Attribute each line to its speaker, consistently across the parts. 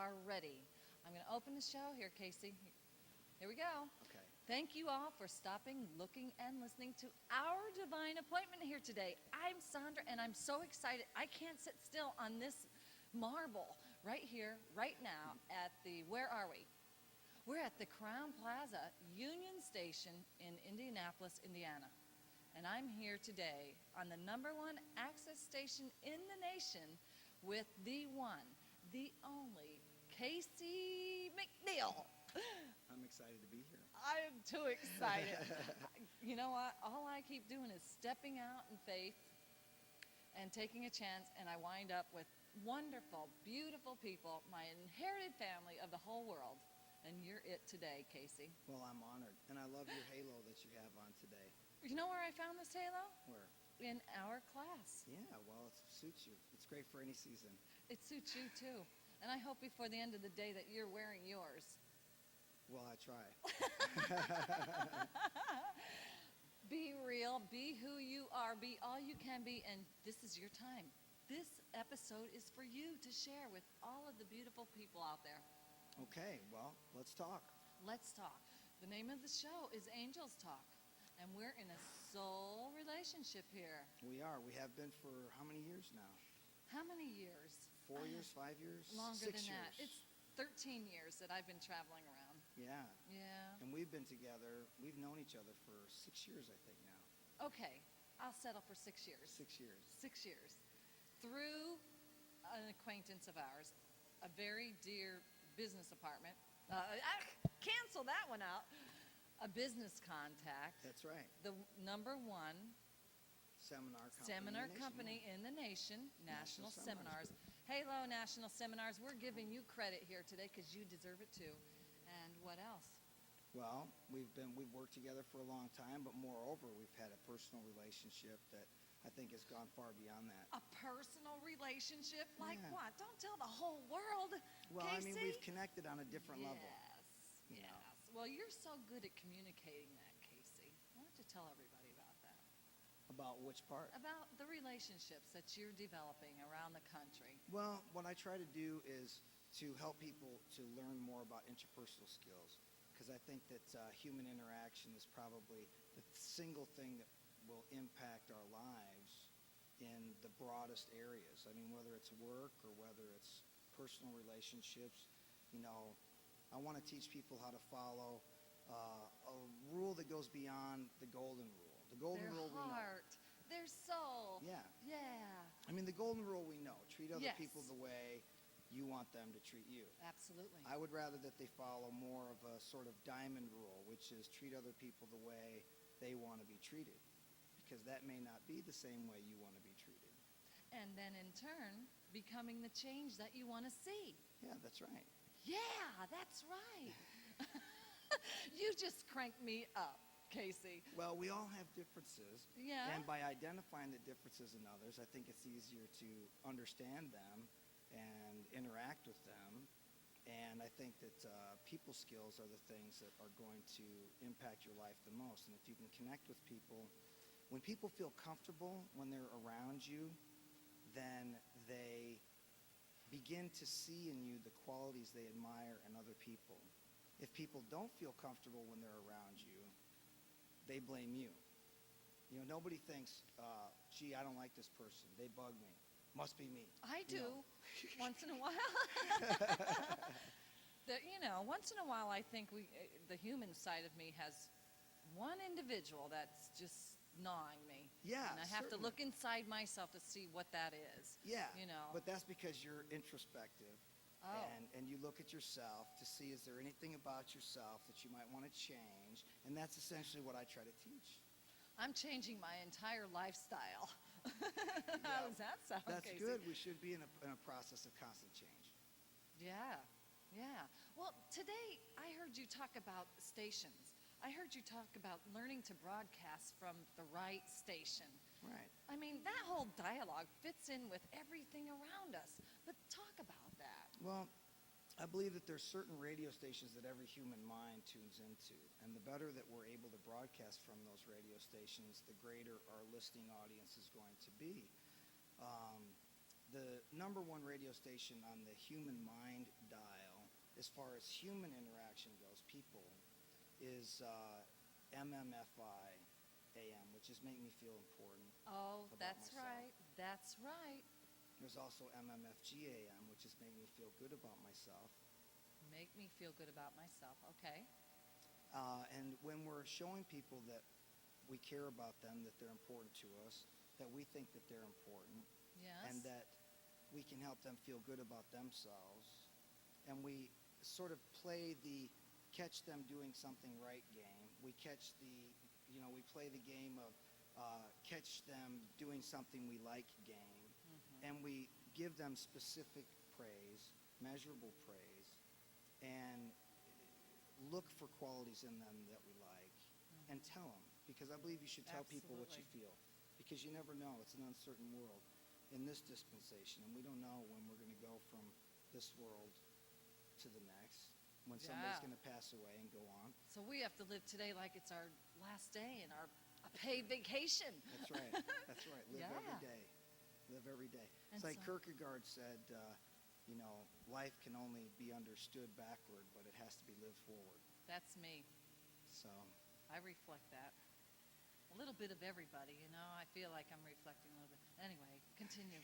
Speaker 1: are ready. I'm going to open the show here, Casey. Here we go.
Speaker 2: Okay.
Speaker 1: Thank you all for stopping, looking, and listening to our divine appointment here today. I'm Sandra, and I'm so excited. I can't sit still on this marble right here, right now, at the, where are we? We're at the Crown Plaza Union Station in Indianapolis, Indiana. And I'm here today on the #1 access station in the nation with the one, the only, Casey McNeal.
Speaker 2: I'm excited to be here.
Speaker 1: I am too excited. You know what? All I keep doing is stepping out in faith and taking a chance, and I wind up with wonderful, beautiful people, my inherited family of the whole world. And you're it today, Casey.
Speaker 2: Well, I'm honored, and I love your halo that you have on today.
Speaker 1: You know where I found this halo?
Speaker 2: Where?
Speaker 1: In our class.
Speaker 2: Yeah, well, it suits you. It's great for any season.
Speaker 1: It suits you too. And I hope before the end of the day that you're wearing yours.
Speaker 2: Well, I try.
Speaker 1: Be real, be who you are, be all you can be, and this is your time. This episode is for you to share with all of the beautiful people out there.
Speaker 2: Okay, well, let's talk.
Speaker 1: Let's talk. The name of the show is Angels Talk, and we're in a soul relationship here.
Speaker 2: We are. We have been for how many years now?
Speaker 1: How many years?
Speaker 2: 4 years, 5 years?
Speaker 1: Longer
Speaker 2: 6
Speaker 1: than
Speaker 2: years.
Speaker 1: that. It's 13 years that I've been traveling around.
Speaker 2: Yeah.
Speaker 1: Yeah.
Speaker 2: And we've been together. We've known each other for 6 years, I think, now.
Speaker 1: Okay, I'll settle for 6 years.
Speaker 2: 6 years.
Speaker 1: 6 years. Through an acquaintance of ours, a very dear business apartment. Cancel that one out. A business contact.
Speaker 2: That's right.
Speaker 1: The #1
Speaker 2: Seminar
Speaker 1: company in the nation, National Seminars. Halo National Seminars, we're giving you credit here today because you deserve it too. And what else?
Speaker 2: Well, we've worked together for a long time, but moreover, we've had a personal relationship that I think has gone far beyond that.
Speaker 1: A personal relationship? Like
Speaker 2: Yeah.
Speaker 1: what? Don't tell the whole world,
Speaker 2: Well,
Speaker 1: Casey.
Speaker 2: I mean, we've connected on a different level.
Speaker 1: Yes,
Speaker 2: you
Speaker 1: yes.
Speaker 2: know.
Speaker 1: Well, you're so good at communicating that, Casey. Why don't you tell everybody about that?
Speaker 2: About which part?
Speaker 1: About the relationships that you're developing around the country.
Speaker 2: Well, what I try to do is to help people to learn more about interpersonal skills, because I think that human interaction is probably the single thing that will impact our lives in the broadest areas. I mean, whether it's work or whether it's personal relationships, you know, I want to teach people how to follow a rule that goes beyond the golden rule. The golden
Speaker 1: Their
Speaker 2: rule
Speaker 1: heart, their soul.
Speaker 2: we know. Yeah.
Speaker 1: Yeah,
Speaker 2: I mean, the golden rule we know. Treat other
Speaker 1: Yes.
Speaker 2: people the way you want them to treat you.
Speaker 1: absolutely.
Speaker 2: I would rather that they follow more of a sort of diamond rule, which is treat other people the way they want to be treated, because that may not be the same way you want to be treated.
Speaker 1: And then in turn, becoming the change that you want to see.
Speaker 2: Yeah, that's right.
Speaker 1: Yeah, that's right. You just cranked me up, Casey.
Speaker 2: Well, we all have differences.
Speaker 1: Yeah.
Speaker 2: And by identifying the differences in others, I think it's easier to understand them and interact with them. And I think that people skills are the things that are going to impact your life the most. And if you can connect with people, when people feel comfortable when they're around you, then they begin to see in you the qualities they admire in other people. If people don't feel comfortable when they're around you, they blame you. You know, nobody thinks, gee, I don't like this person. They bug me. Must be me.
Speaker 1: I do,
Speaker 2: You know.
Speaker 1: once in a while. Once in a while I think the human side of me has one individual that's just gnawing me.
Speaker 2: Yeah,
Speaker 1: And I have to
Speaker 2: certainly.
Speaker 1: look inside myself to see what that is.
Speaker 2: Yeah,
Speaker 1: You know.
Speaker 2: but that's because you're introspective.
Speaker 1: Oh.
Speaker 2: And you look at yourself to see, is there anything about yourself that you might want to change? And that's essentially what I try to teach.
Speaker 1: I'm changing my entire lifestyle. How does that sound,
Speaker 2: That's
Speaker 1: Casey?
Speaker 2: good. We should be in a process of constant change.
Speaker 1: Yeah, yeah. Well, today I heard you talk about stations. I heard you talk about learning to broadcast from the right station.
Speaker 2: Right.
Speaker 1: I mean, that whole dialogue fits in with everything around us. But talk about that.
Speaker 2: Well, I believe that there's certain radio stations that every human mind tunes into. And the better that we're able to broadcast from those radio stations, the greater our listening audience is going to be. The #1 radio station on the human mind dial as far as human interaction goes, people, is MMFI AM, which is make me feel important.
Speaker 1: Oh,
Speaker 2: About
Speaker 1: that's
Speaker 2: myself.
Speaker 1: right. That's right.
Speaker 2: There's also MMFGAM, which is make me feel good about myself.
Speaker 1: Make me feel good about myself. Okay.
Speaker 2: And when we're showing people that we care about them, that they're important to us, that we think that they're important,
Speaker 1: Yes.
Speaker 2: and that we can help them feel good about themselves, and we sort of play the catch them doing something right game. We catch we play the game of catch them doing something we like game, and we give them specific praise, measurable praise, and look for qualities in them that we like, and tell them, because I believe you should tell people what you
Speaker 1: Absolutely.
Speaker 2: feel, because you never know. It's an uncertain world in this dispensation, and we don't know when we're going to go from this world to the next, when somebody's
Speaker 1: Yeah.
Speaker 2: going to pass away and go on.
Speaker 1: So we have to live today like it's our last day and our a paid vacation.
Speaker 2: That's right. That's right. Live
Speaker 1: Yeah.
Speaker 2: every day. Live every day.
Speaker 1: And
Speaker 2: It's like
Speaker 1: so-
Speaker 2: Kierkegaard said, life can only be understood backward, but it has to be lived forward.
Speaker 1: That's me.
Speaker 2: So,
Speaker 1: I reflect that. A little bit of everybody, I feel like I'm reflecting a little bit. Anyway, continue.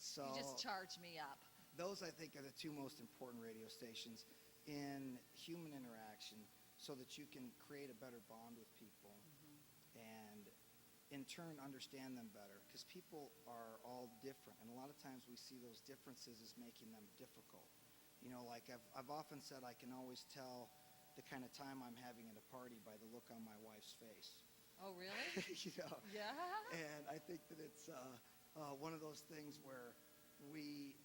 Speaker 2: so
Speaker 1: You just charge me up.
Speaker 2: those, I think, are the two most important radio stations in human interaction, so that you can create a better bond with people, and in turn understand them better, because people are all different, and a lot of times we see those differences as making them difficult. Like I've often said, I can always tell the kind of time I'm having at a party by the look on my wife's face.
Speaker 1: Oh, really? Yeah.
Speaker 2: And I think that it's one of those things where we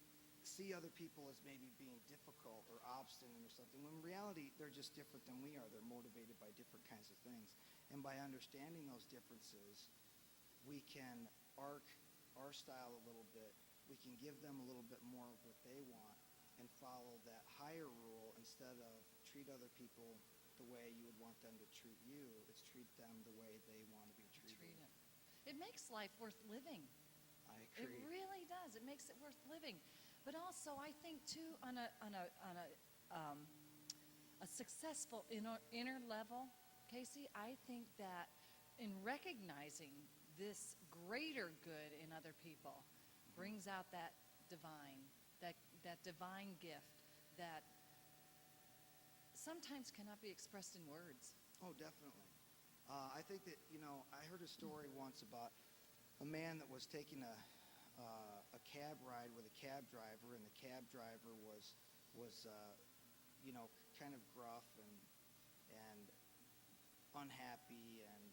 Speaker 2: see other people as maybe being difficult or obstinate or something, when in reality they're just different than we are. They're motivated by different kinds of things. And by understanding those differences, we can arc our style a little bit. We can give them a little bit more of what they want and follow that higher rule, instead of treat other people the way you would want them to treat you. It's treat them the way they want to be treated.
Speaker 1: Treat it. It makes life worth living.
Speaker 2: I
Speaker 1: It
Speaker 2: agree.
Speaker 1: really does. It makes it worth living. But also, I think too, on a successful inner level, Casey, I think that in recognizing this greater good in other people brings out that divine, that divine gift that sometimes cannot be expressed in words.
Speaker 2: Oh, definitely. I think that, I heard a story once about a man that was taking a cab ride with a cab driver, and the cab driver was kind of gruff and unhappy and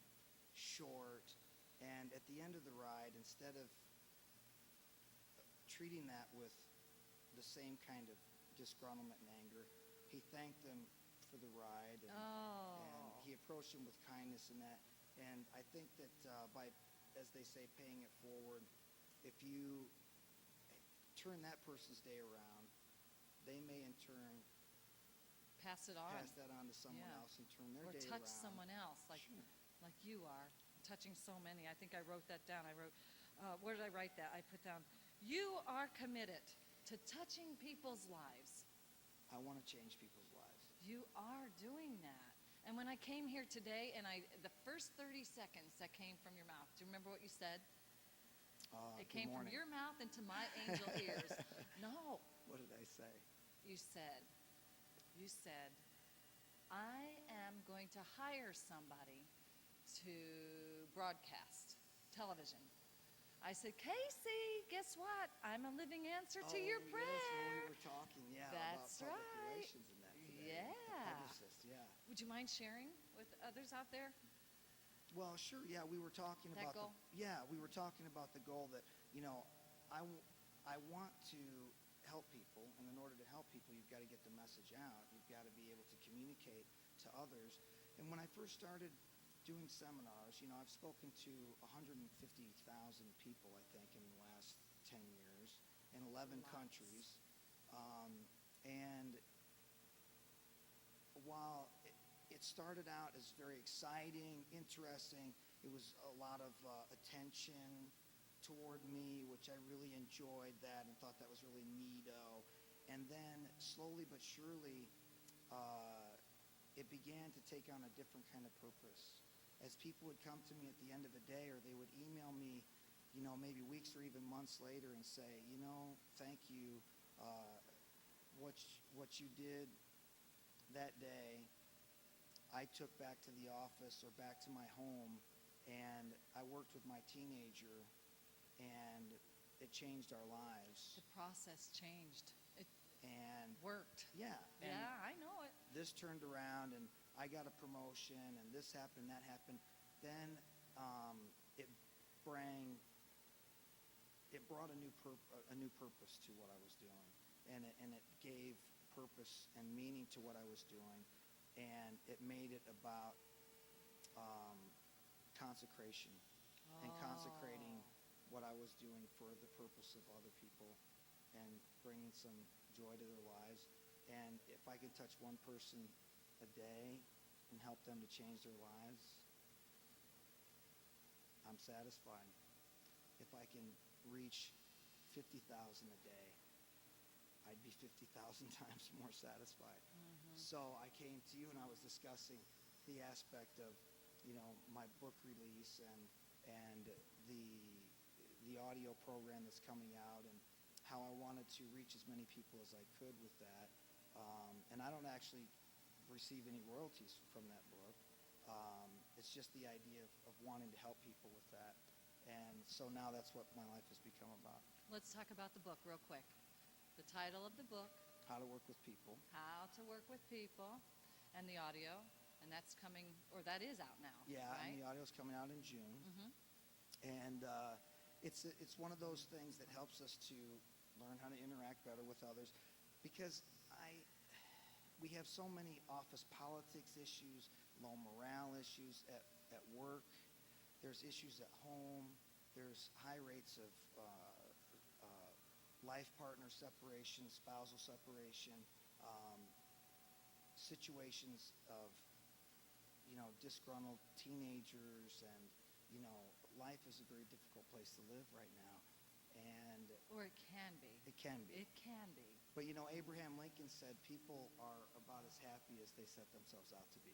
Speaker 2: short. And at the end of the ride, instead of treating that with the same kind of disgruntlement and anger, he thanked them for the ride, and he approached him with kindness and that. And I think that by, as they say, paying it forward, if you turn that person's day around, they may in turn
Speaker 1: Pass it on.
Speaker 2: pass that on to someone
Speaker 1: Yeah.
Speaker 2: else and turn their
Speaker 1: Or
Speaker 2: day
Speaker 1: touch
Speaker 2: around.
Speaker 1: someone else, like
Speaker 2: Sure.
Speaker 1: like you are, touching so many. I think I wrote that down. I wrote, where did I write that? I put down, you are committed to touching people's lives.
Speaker 2: I want to change people's lives.
Speaker 1: You are doing that. And when I came here today, and the first 30 seconds that came from your mouth, do you remember what you said? It
Speaker 2: Good
Speaker 1: came from
Speaker 2: morning.
Speaker 1: your mouth into my angel ears. No,
Speaker 2: What did I say?
Speaker 1: you said, I am going to hire somebody to broadcast television. I said, Casey, guess what? I'm a living answer to your
Speaker 2: Yes,
Speaker 1: prayer.
Speaker 2: when we were talking,
Speaker 1: That's
Speaker 2: about public
Speaker 1: right.
Speaker 2: relations and that today.
Speaker 1: Yeah.
Speaker 2: The publicist, yeah.
Speaker 1: Would you mind sharing with others out there?
Speaker 2: Well, sure. Yeah, we were talking
Speaker 1: That
Speaker 2: about
Speaker 1: goal?
Speaker 2: we were talking about the goal that I want to help people, and in order to help people, you've got to get the message out. You've got to be able to communicate to others. And when I first started doing seminars, I've spoken to 150,000 people, I think, in the last 10 years in 11
Speaker 1: Lots.
Speaker 2: countries. And while it started out as very exciting, interesting, it was a lot of attention toward me, which I really enjoyed that and thought that was really neato. And then slowly but surely, it began to take on a different kind of purpose. As people would come to me at the end of a day, or they would email me, maybe weeks or even months later and say, thank you, what you did that day, I took back to the office or back to my home, and I worked with my teenager, and it changed our lives.
Speaker 1: The process changed. It
Speaker 2: And
Speaker 1: worked.
Speaker 2: yeah, and
Speaker 1: Yeah, I know it.
Speaker 2: this turned around, and I got a promotion, and this happened, that happened. Then it brought a new purpose to what I was doing, and it gave purpose and meaning to what I was doing, and it made it about consecration and consecrating what I was doing for the purpose of other people and bringing some joy to their lives. And if I can touch one person a day and help them to change their lives, I'm satisfied. If I can reach 50,000 a day, I'd be 50,000 times more satisfied. So I came to you and I was discussing the aspect of, my book release and the audio program that's coming out, and how I wanted to reach as many people as I could with that. And I don't actually receive any royalties from that book. It's just the idea of wanting to help people with that. And so now that's what my life has become about.
Speaker 1: Let's talk about the book real quick. The title of the book,
Speaker 2: How to Work with People.
Speaker 1: How to Work with People, and the audio, and that's coming, or that is out now,
Speaker 2: Yeah,
Speaker 1: right?
Speaker 2: and the audio's coming out in June. And it's one of those things that helps us to learn how to interact better with others, because we have so many office politics issues, low morale issues at work. There's issues at home. There's high rates of life partner separation, spousal separation, situations of disgruntled teenagers, and life is a very difficult place to live right now. And
Speaker 1: Or it can be.
Speaker 2: it can be.
Speaker 1: It can be.
Speaker 2: But Abraham Lincoln said people are about as happy as they set themselves out to be.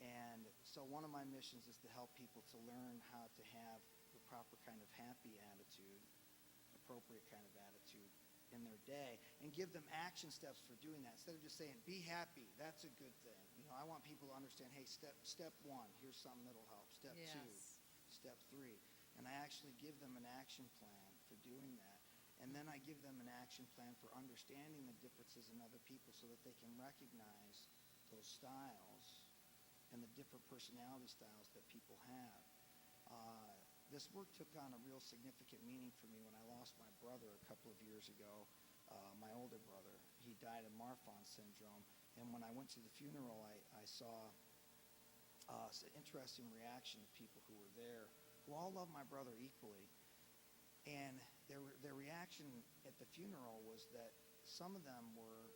Speaker 2: And so one of my missions is to help people to learn how to have the proper kind of happy attitude, appropriate kind of attitude in their day, and give them action steps for doing that. Instead of just saying, be happy, that's a good thing. I want people to understand, hey, step one, here's something that'll help. Step
Speaker 1: Yes.
Speaker 2: 2, step 3. And I actually give them an action plan for doing that. And then I give them an action plan for understanding the differences in other people so that they can recognize those styles and the different personality styles that people have. This work took on a real significant meaning for me when I lost my brother a couple of years ago, my older brother. He died of Marfan syndrome. And when I went to the funeral, I saw an interesting reaction of people who were there, who all loved my brother equally. And their reaction at the funeral was that some of them were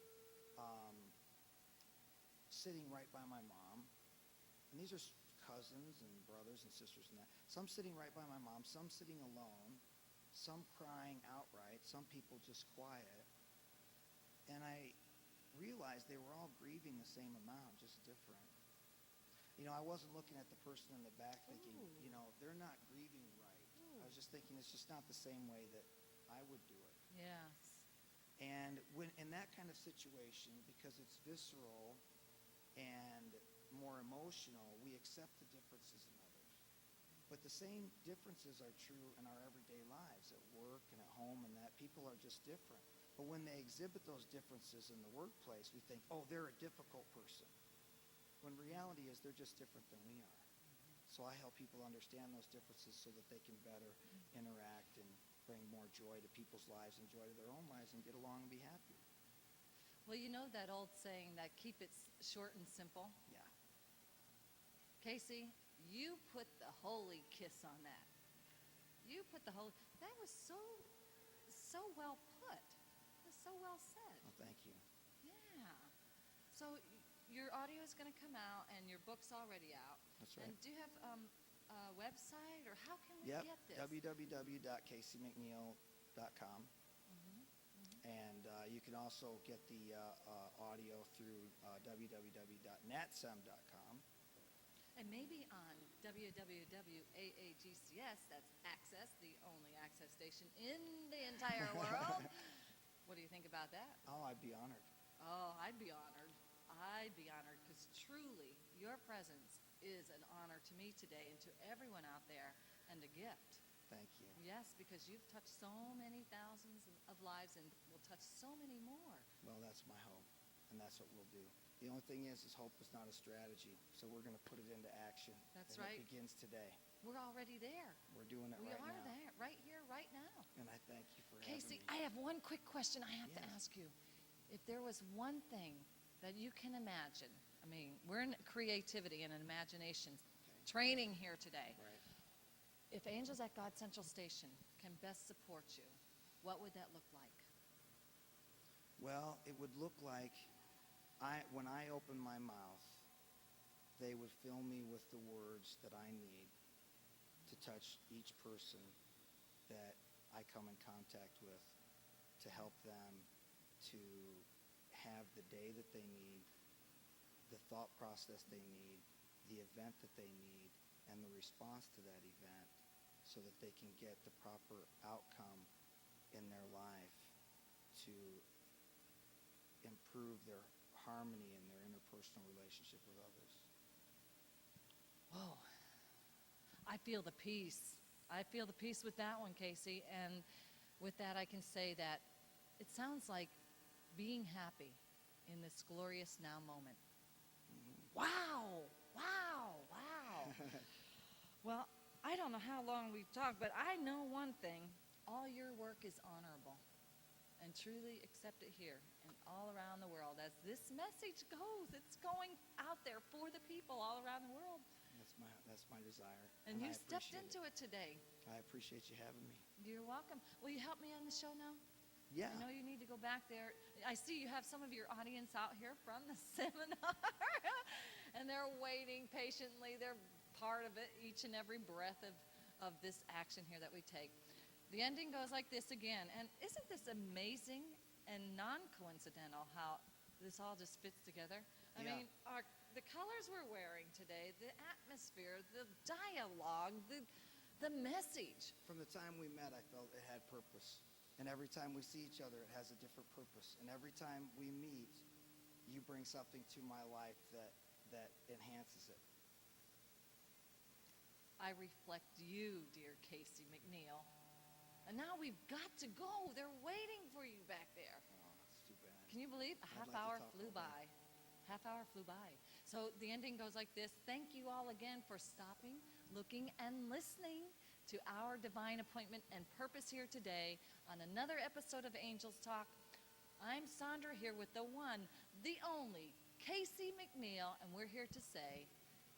Speaker 2: sitting right by my mom. And these are cousins and brothers and sisters and that. Some sitting right by my mom, some sitting alone, some crying outright, some people just quiet. And I realized they were all grieving the same amount, just different. I wasn't looking at the person in the back thinking, they're not grieving right. I was just thinking it's just not the same way that I would do it.
Speaker 1: Yes.
Speaker 2: And when in that kind of situation, because it's visceral and more emotional, we accept the differences in others. But the same differences are true in our everyday lives, at work and at home, and that people are just different. But when they exhibit those differences in the workplace, we think, oh, they're a difficult person. When reality is they're just different than we are. So I help people understand those differences so that they can better interact and bring more joy to people's lives and joy to their own lives and get along and be happy.
Speaker 1: Well, you know that old saying that keep it short and simple?
Speaker 2: Yeah.
Speaker 1: Casey, you put the holy kiss on that. You put the holy, that was so well put. It was so well said.
Speaker 2: Well, thank you.
Speaker 1: Yeah. So your audio is going to come out and your book's already out.
Speaker 2: That's right.
Speaker 1: And do you have a website, or how can we
Speaker 2: Yep.
Speaker 1: get this?
Speaker 2: www.caseymcneal.com. And you can also get the audio through www.natsem.com.
Speaker 1: And maybe on WWWAAGCS, that's Access, the only access station in the entire world. What do you think about that?
Speaker 2: Oh, I'd be honored.
Speaker 1: Oh, I'd be honored. I'd be honored because truly your presence is an honor to me today and to everyone out there, and a gift.
Speaker 2: Thank you.
Speaker 1: Yes, because you've touched so many thousands of lives and will touch so many more.
Speaker 2: Well, that's my hope, and that's what we'll do. The only thing is hope is not a strategy, so we're going to put it into action.
Speaker 1: That's
Speaker 2: and
Speaker 1: right.
Speaker 2: It begins today.
Speaker 1: We're already there.
Speaker 2: We're doing it
Speaker 1: We
Speaker 2: right now.
Speaker 1: are there, right here, right now.
Speaker 2: And I thank you for
Speaker 1: Casey,
Speaker 2: having me.
Speaker 1: I have one quick question I have to
Speaker 2: Yes.
Speaker 1: ask you. If there was one thing that you can imagine, I mean, we're in creativity and imagination training here today.
Speaker 2: Right.
Speaker 1: If Angels at God Central Station can best support you, what would that look like?
Speaker 2: Well, it would look like when I open my mouth, they would fill me with the words that I need to touch each person that I come in contact with, to help them to have the day that they need, the thought process they need, the event that they need, and the response to that event, so that they can get the proper outcome in their life to improve their harmony in their interpersonal relationship with others.
Speaker 1: Whoa. I feel the peace. I feel the peace with that one, Casey. And with that, I can say that it sounds like being happy in this glorious now moment. Wow. Wow. Wow. Well, I don't know how long we've talked, but I know one thing. All your work is honorable. And truly accept it here and all around the world. As this message goes, it's going out there for the people all around the world.
Speaker 2: That's my desire.
Speaker 1: And you
Speaker 2: I
Speaker 1: stepped
Speaker 2: appreciate
Speaker 1: into it today.
Speaker 2: I appreciate you having me.
Speaker 1: You're welcome. Will you help me on the show now?
Speaker 2: Yeah.
Speaker 1: I know you need to go back there. I see you have some of your audience out here from the seminar, and they're waiting patiently. They're part of it, each and every breath of this action here that we take. The ending goes like this again, and isn't this amazing and non-coincidental how this all just fits together? I mean, the colors we're wearing today, the atmosphere, the dialogue, the message.
Speaker 2: From the time we met, I felt it had purpose. And every time we see each other, it has a different purpose. And every time we meet, you bring something to my life that enhances it.
Speaker 1: I reflect you, dear Casey McNeal. And now we've got to go. They're waiting for you back there.
Speaker 2: Oh, that's too bad.
Speaker 1: Can you believe a half
Speaker 2: I'd like to
Speaker 1: hour
Speaker 2: talk
Speaker 1: flew
Speaker 2: all day.
Speaker 1: by? Half hour flew by. So the ending goes like this. Thank you all again for stopping, looking, and listening to our divine appointment and purpose here today on another episode of Angels Talk. I'm Sandra here with the one, the only, Casey McNeal, and we're here to say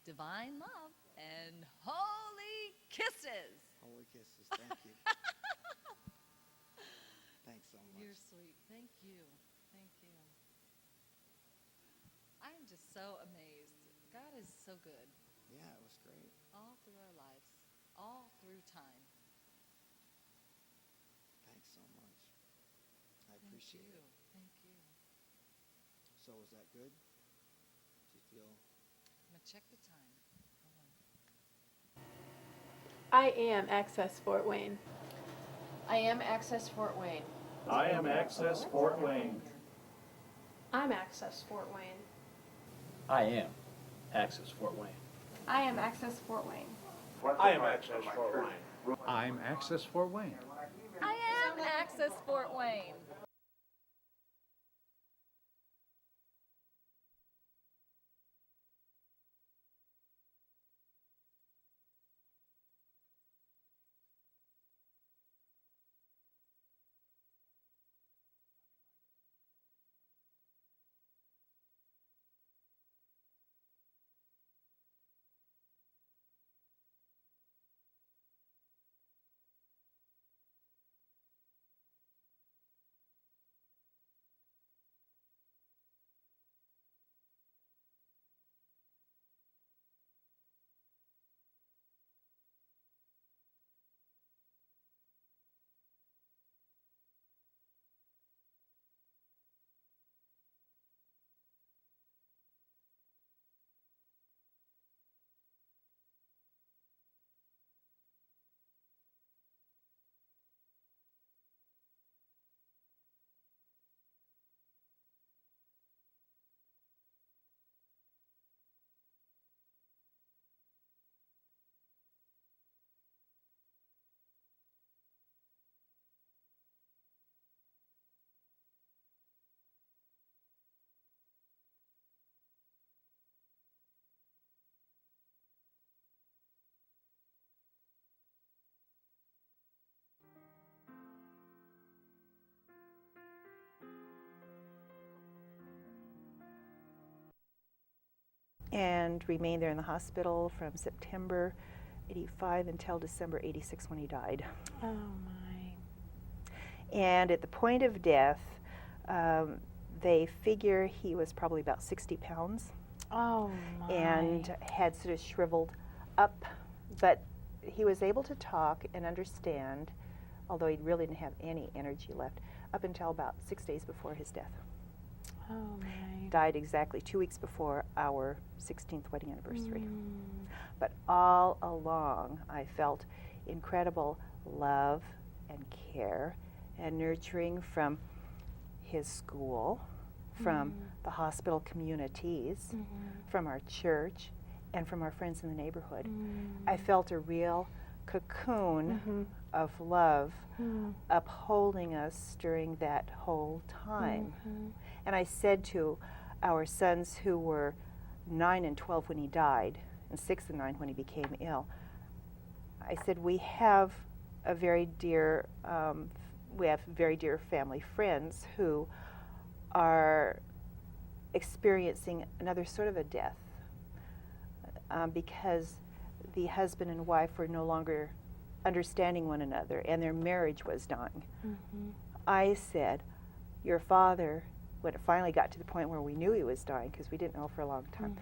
Speaker 1: divine love and holy kisses.
Speaker 2: Holy kisses. Thank you. Thanks so much.
Speaker 1: You're sweet. Thank you. Thank you. I'm just so amazed. God is so good
Speaker 2: Yeah, it was great.
Speaker 1: all through our lives, all through time.
Speaker 2: Thanks so much. I
Speaker 1: Thank
Speaker 2: appreciate
Speaker 1: you.
Speaker 2: it.
Speaker 1: Thank you.
Speaker 2: So was that good? Do you feel?
Speaker 1: I'm going to check the time. Hold on.
Speaker 3: I am Access Fort Wayne.
Speaker 1: I am Access Fort Wayne.
Speaker 4: I am Access Fort Wayne.
Speaker 3: I'm Access Fort Wayne.
Speaker 5: I am Access Fort Wayne.
Speaker 3: I am Access Fort Wayne.
Speaker 4: I am Access Fort Wayne.
Speaker 6: I'm Access Fort Wayne.
Speaker 1: I am Access Fort Wayne.
Speaker 6: and remained there in the hospital from September 85 until December 86 when he died.
Speaker 7: Oh my.
Speaker 6: And at the point of death, they figure he was probably about 60 pounds
Speaker 7: Oh my.
Speaker 6: and had sort of shriveled up, but he was able to talk and understand, although he really didn't have any energy left, up until about 6 days before his death.
Speaker 7: Oh my.
Speaker 6: Died exactly 2 weeks before our 16th wedding anniversary. But all along, I felt incredible love and care and nurturing from his school, from the hospital communities, from our church, and from our friends in the neighborhood. I felt a real cocoon of love upholding us during that whole time. And I said to our sons, who were 9 and 12 when he died, and 6 and 9 when he became ill, I said, we have a very dear, we have very dear family friends who are experiencing another sort of a death because the husband and wife were no longer understanding one another and their marriage was dying. I said, your father, when it finally got to the point where we knew he was dying, because we didn't know for a long time,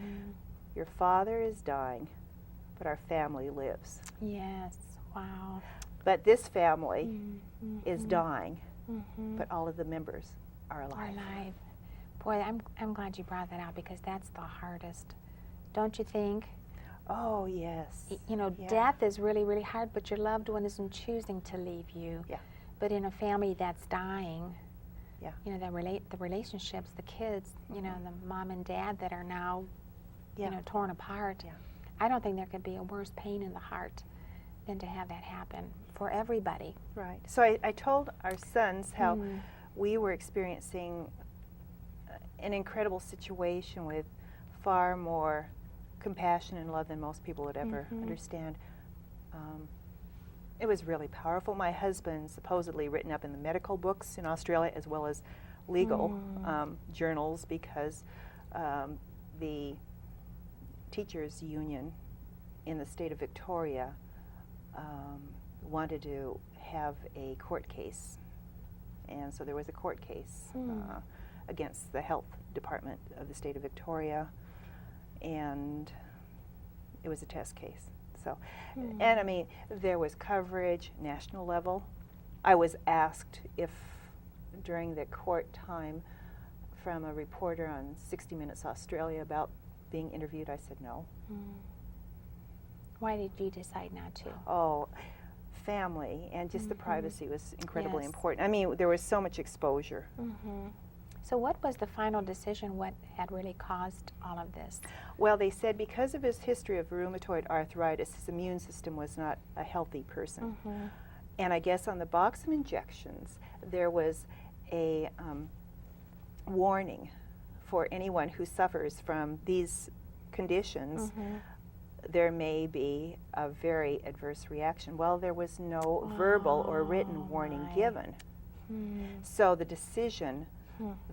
Speaker 6: your father is dying, but our family lives.
Speaker 7: Yes. Wow.
Speaker 6: But this family is dying, but all of the members are alive.
Speaker 7: Alive. Boy, I'm glad you brought that out, because that's the hardest. Don't you think?
Speaker 6: Oh, yes.
Speaker 7: You know,
Speaker 6: Yeah.
Speaker 7: death is really, really hard, but your loved one isn't choosing to leave you.
Speaker 6: Yeah.
Speaker 7: But in a family that's dying,
Speaker 6: Yeah.
Speaker 7: you know, the relationships, the kids, you know, the mom and dad that are now,
Speaker 6: Yeah.
Speaker 7: you know, torn apart.
Speaker 6: Yeah.
Speaker 7: I don't think there could be a worse pain in the heart than to have that happen for everybody.
Speaker 6: Right. So I told our sons how we were experiencing an incredible situation with far more compassion and love than most people would ever understand. It was really powerful. My husband supposedly written up in the medical books in Australia as well as legal journals, because the teachers union in the state of Victoria wanted to have a court case, and so there was a court case against the health department of the state of Victoria, and it was a test case. So, and I mean, there was coverage, national level. I was asked if during the court time from a reporter on 60 Minutes Australia about being interviewed. I said no.
Speaker 7: Why did you decide not to?
Speaker 6: Oh, family and just the privacy was incredibly
Speaker 7: Yes.
Speaker 6: important. I mean, there was so much exposure.
Speaker 7: So what was the final decision? What had really caused all of this?
Speaker 6: Well, they said because of his history of rheumatoid arthritis, his immune system was not a healthy person. And I guess on the box of injections, there was a warning for anyone who suffers from these conditions. There may be a very adverse reaction. Well, there was no verbal or written warning given. So the decision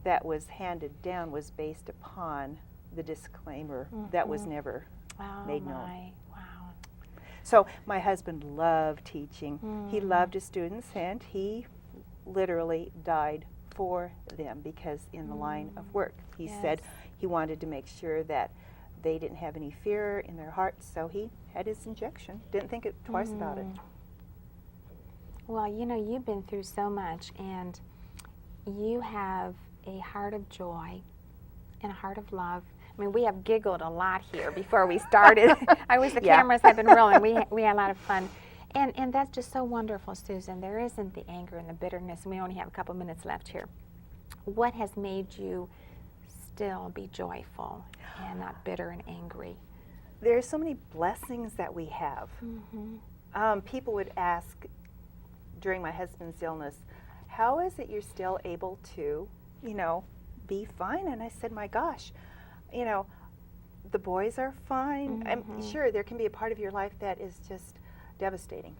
Speaker 6: that was handed down was based upon the disclaimer that was never made known.
Speaker 7: Wow.
Speaker 6: So my husband loved teaching. He loved his students, and he literally died for them, because in the line of work, he said he wanted to make sure that they didn't have any fear in their hearts, so he had his injection. Didn't think it twice about it.
Speaker 7: Well, you know, you've been through so much, and you have a heart of joy and a heart of love. I mean, we have giggled a lot here before we started. I wish the cameras had been rolling. We had a lot of fun. And that's just so wonderful, Susan. There isn't the anger and the bitterness, and we only have a couple minutes left here. What has made you still be joyful and not bitter and angry?
Speaker 6: There are so many blessings that we have. People would ask during my husband's illness, how is it you're still able to, you know, be fine? And I said, my gosh, you know, the boys are fine. I'm sure there can be a part of your life that is just devastating.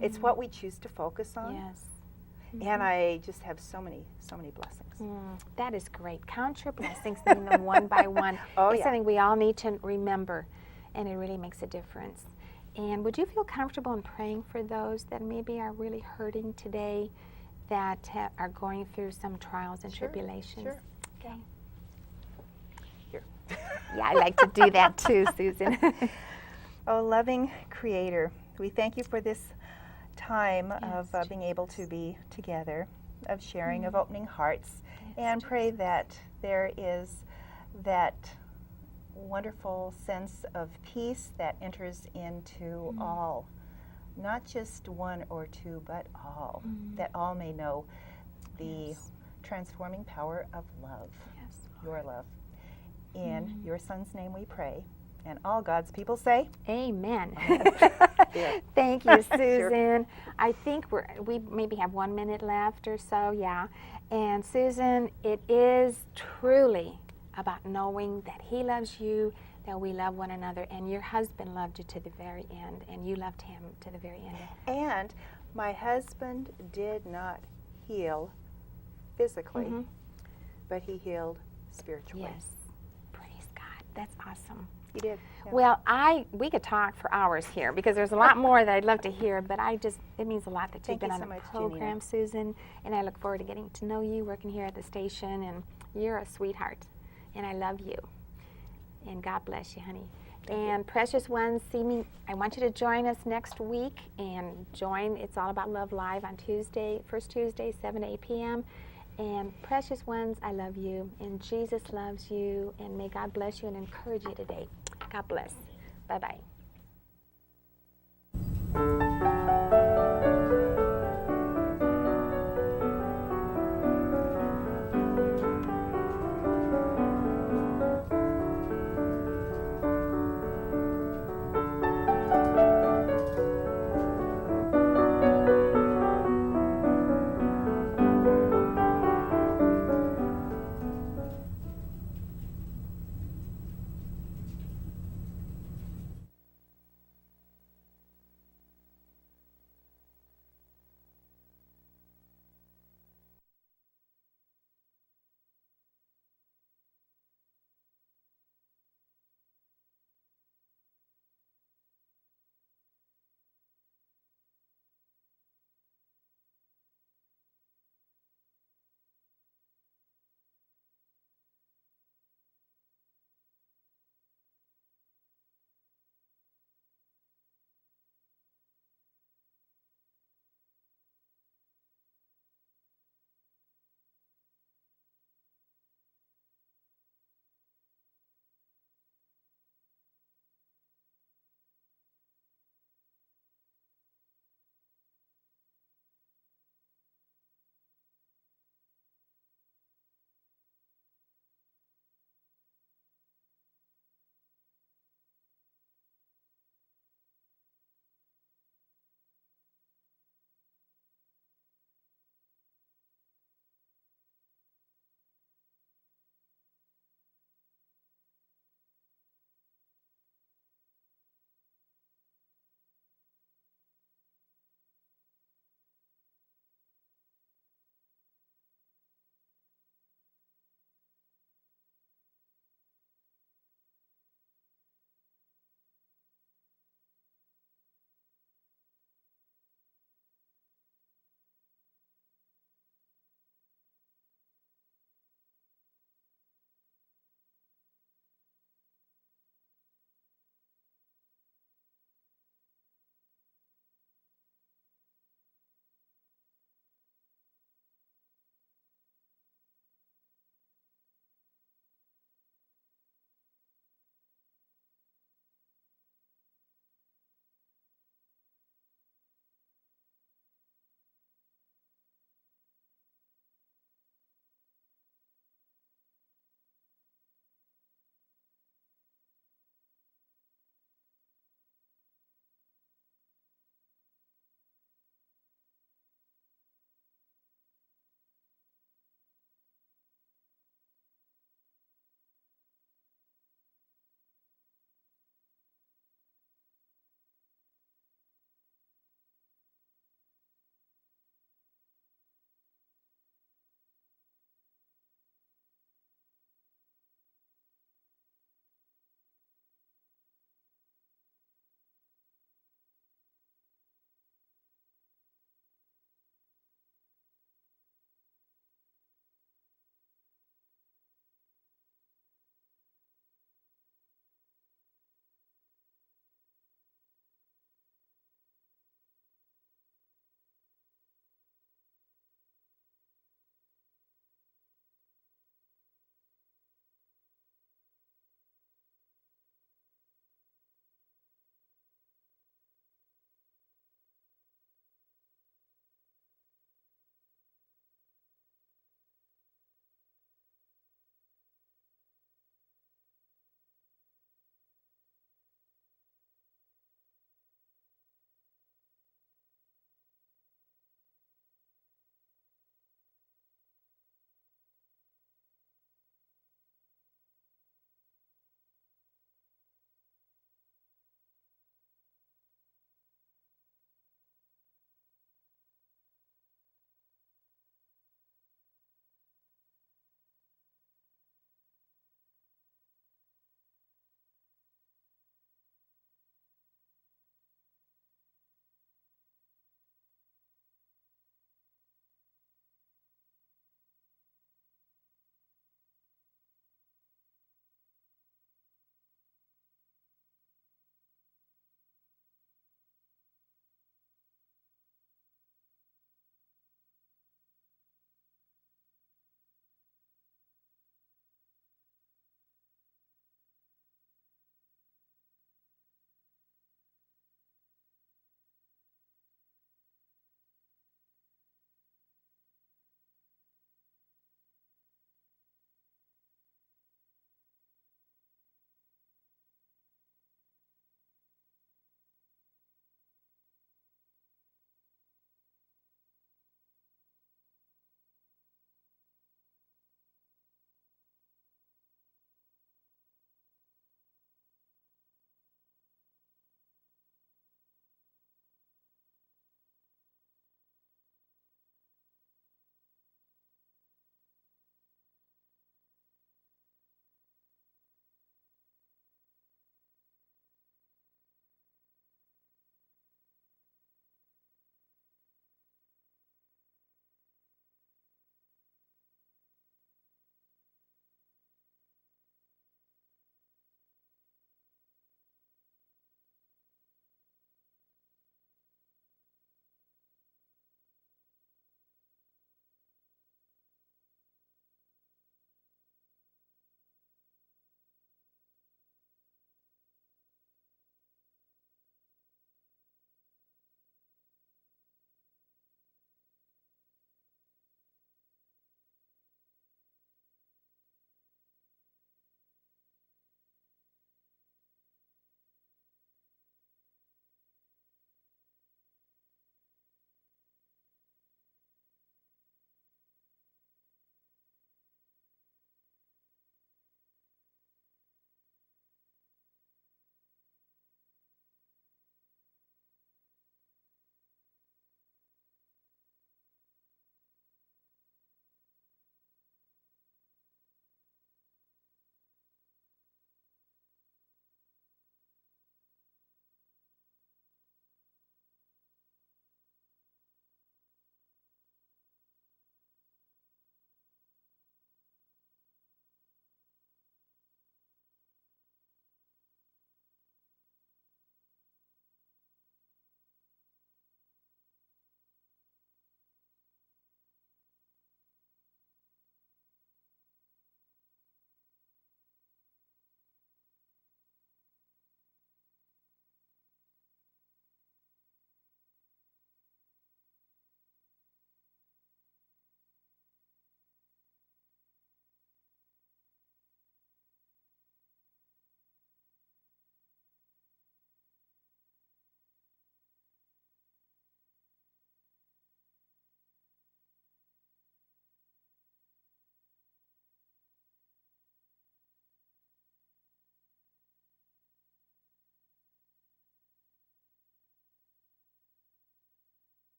Speaker 6: It's what we choose to focus on.
Speaker 7: Yes.
Speaker 6: And I just have so many blessings.
Speaker 7: That is great. Count your blessings, name them one by one.
Speaker 6: Oh,
Speaker 7: It's
Speaker 6: yeah.
Speaker 7: something we all need to remember, and it really makes a difference. And would you feel comfortable in praying for those that maybe are really hurting today, that are going through some trials and
Speaker 6: Sure,
Speaker 7: tribulations?
Speaker 6: sure.
Speaker 7: Okay.
Speaker 6: Here.
Speaker 7: Yeah, I like to do that too, Susan.
Speaker 6: Oh, loving Creator, we thank you for this time of
Speaker 7: Yes,
Speaker 6: being able to be together, of sharing,
Speaker 7: Mm.
Speaker 6: of opening hearts, and pray that there is that wonderful sense of peace that enters into all, not just one or two, but all, that all may know the
Speaker 7: Yes.
Speaker 6: transforming power of love,
Speaker 7: Yes.
Speaker 6: your love. In your Son's name we pray. And all God's people say,
Speaker 7: Amen.
Speaker 6: Yeah.
Speaker 7: Thank you, Susan. I think we maybe have 1 minute left or so, yeah. And Susan, it is truly about knowing that he loves you, that we love one another, and your husband loved you to the very end, and you loved him to the very end.
Speaker 6: and my husband did not heal physically, but he healed spiritually.
Speaker 7: Yes. Praise God. That's awesome.
Speaker 6: He did. Yeah.
Speaker 7: Well, we could talk for hours here because there's a lot more that I'd love to hear, but it means a lot that you've
Speaker 6: Thank
Speaker 7: been
Speaker 6: you
Speaker 7: on
Speaker 6: so
Speaker 7: the
Speaker 6: much,
Speaker 7: program,
Speaker 6: Janina.
Speaker 7: Susan, and I look forward to getting to know you, working here at the station, and you're a sweetheart, and I love you, and God bless you, honey. And precious ones, I want you to join us next week, and join It's All About Love Live on Tuesday, first Tuesday, 7 to 8 p.m., and precious ones, I love you, and Jesus loves you, and may God bless you and encourage you today. God bless. Bye-bye.